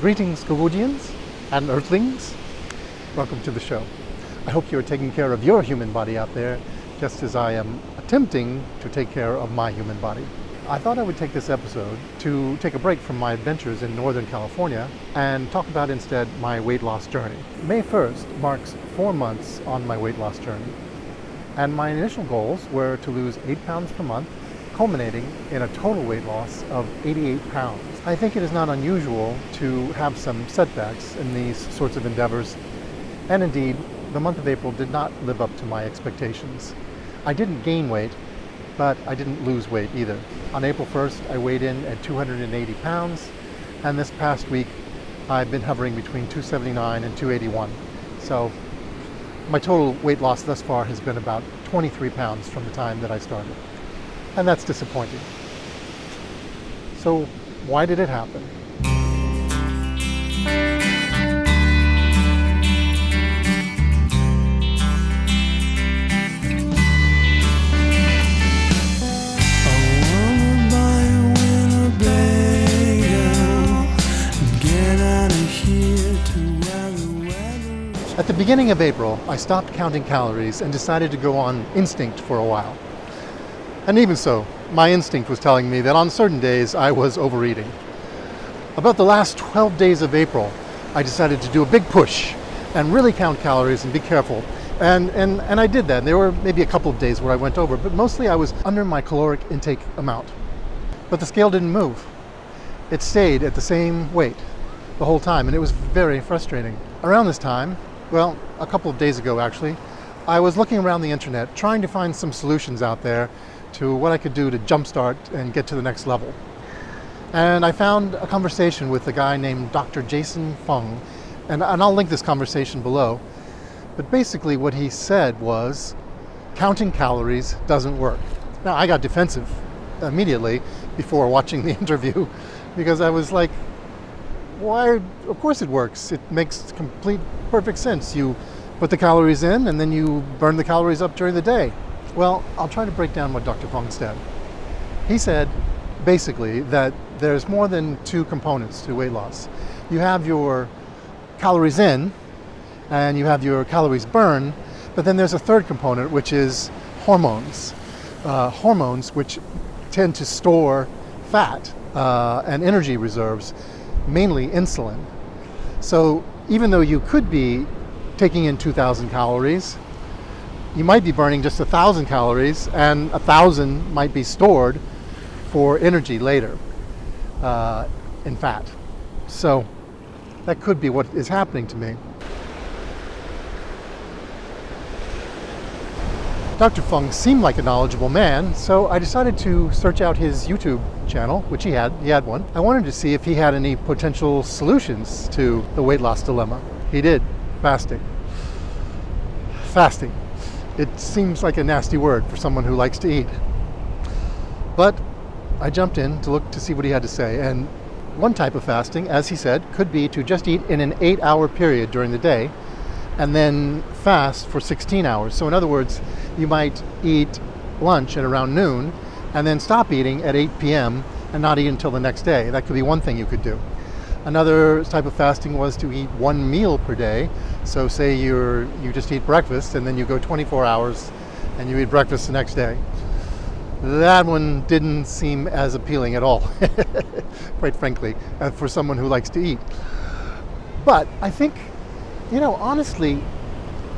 Greetings, Gugu-Gee-ans and Earthlings. Welcome to the show. I hope you're taking care of your human body out there, just as I am attempting to take care of my human body. I thought I would take this episode to take a break from my adventures in Northern California and talk about instead my weight loss journey. May 1st marks 4 months on my weight loss journey, and my initial goals were to lose 8 pounds per month, culminating in a total weight loss of 88 pounds. I think it is not unusual to have some setbacks in these sorts of endeavors, and indeed, the month of April did not live up to my expectations. I didn't gain weight, but I didn't lose weight either. On April 1st, I weighed in at 280 pounds, and this past week, I've been hovering between 279 and 281. So my total weight loss thus far has been about 23 pounds from the time that I started. And that's disappointing. So why did it happen? At the beginning of April, I stopped counting calories and decided to go on instinct for a while. And even so, my instinct was telling me that on certain days I was overeating. About the last 12 days of April, I decided to do a big push and really count calories and be careful. And I did that. There were maybe a couple of days where I went over, but mostly I was under my caloric intake amount. But the scale didn't move. It stayed at the same weight the whole time, and it was very frustrating. Around this time, well, a couple of days ago actually, I was looking around the internet trying to find some solutions out there to what I could do to jumpstart and get to the next level. And I found a conversation with a guy named Dr. Jason Fung, and I'll link this conversation below. But basically what he said was, counting calories doesn't work. Now I got defensive immediately before watching the interview because I was like, why? Of course it works. It makes perfect sense. You put the calories in and then you burn the calories up during the day. Well, I'll try to break down what Dr. Fung said. He said, basically, that there's more than 2 components to weight loss. You have your calories in, and you have your calories burned, but then there's a third component, which is hormones. Hormones which tend to store fat and energy reserves, mainly insulin. So even though you could be taking in 2,000 calories, you might be burning just 1,000 calories, and 1,000 might be stored for energy later in fat. So that could be what is happening to me. Dr. Fung seemed like a knowledgeable man, so I decided to search out his YouTube channel, which he had one. I wanted to see if he had any potential solutions to the weight loss dilemma. He did. Fasting. It seems like a nasty word for someone who likes to eat. But I jumped in to look to see what he had to say, and one type of fasting, as he said, could be to just eat in an 8-hour period during the day and then fast for 16 hours. So in other words, you might eat lunch at around noon and then stop eating at 8 p.m. and not eat until the next day. That could be one thing you could do. Another type of fasting was to eat 1 meal per day. So say you just eat breakfast and then you go 24 hours and you eat breakfast the next day. That one didn't seem as appealing at all, quite frankly, for someone who likes to eat. But I think, honestly,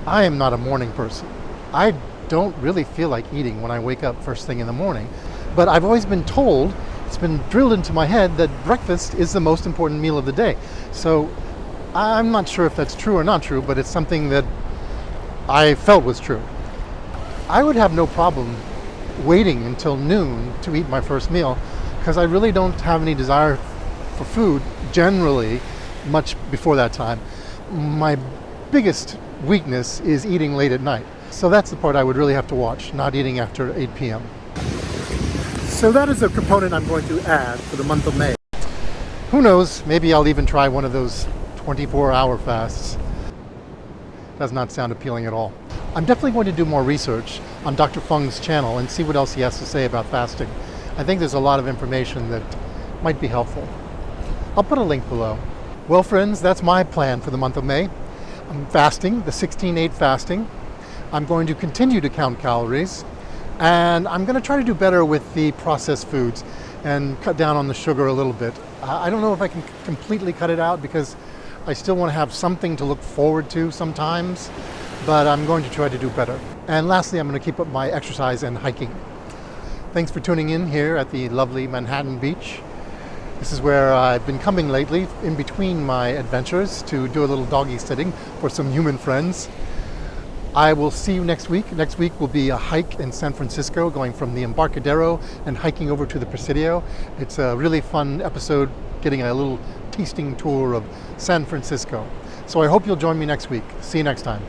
I am not a morning person. I don't really feel like eating when I wake up first thing in the morning. But I've always been told, it's been drilled into my head, that breakfast is the most important meal of the day. So I'm not sure if that's true or not true, but it's something that I felt was true. I would have no problem waiting until noon to eat my first meal because I really don't have any desire for food generally much before that time. My biggest weakness is eating late at night. So that's the part I would really have to watch, not eating after 8 p.m. So that is a component I'm going to add for the month of May. Who knows, maybe I'll even try one of those 24-hour fasts. Does not sound appealing at all. I'm definitely going to do more research on Dr. Fung's channel and see what else he has to say about fasting. I think there's a lot of information that might be helpful. I'll put a link below. Well, friends, that's my plan for the month of May. I'm fasting, the 16/8 fasting. I'm going to continue to count calories, and I'm going to try to do better with the processed foods and cut down on the sugar a little bit. I don't know if I can completely cut it out because I still want to have something to look forward to sometimes, but I'm going to try to do better. And lastly, I'm going to keep up my exercise and hiking. Thanks for tuning in here at the lovely Manhattan Beach. This is where I've been coming lately in between my adventures to do a little doggy sitting for some human friends. I will see you next week. Next week will be a hike in San Francisco, going from the Embarcadero and hiking over to the Presidio. It's a really fun episode, getting a little tasting tour of San Francisco. So I hope you'll join me next week. See you next time.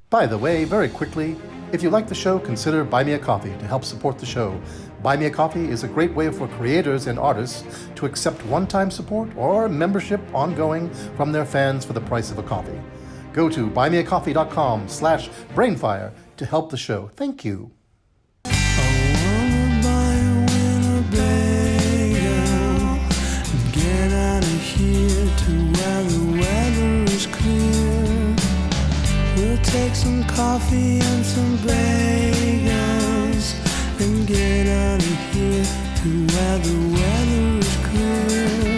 By the way, very quickly, if you like the show, consider Buy Me a Coffee to help support the show. Buy Me a Coffee is a great way for creators and artists to accept one-time support or membership ongoing from their fans for the price of a coffee. Go to buymeacoffee.com/brainfire to help the show. Thank you. Get out of here to where the weather is clear. We'll take some coffee and some bagels and get out of here to where the weather is clear.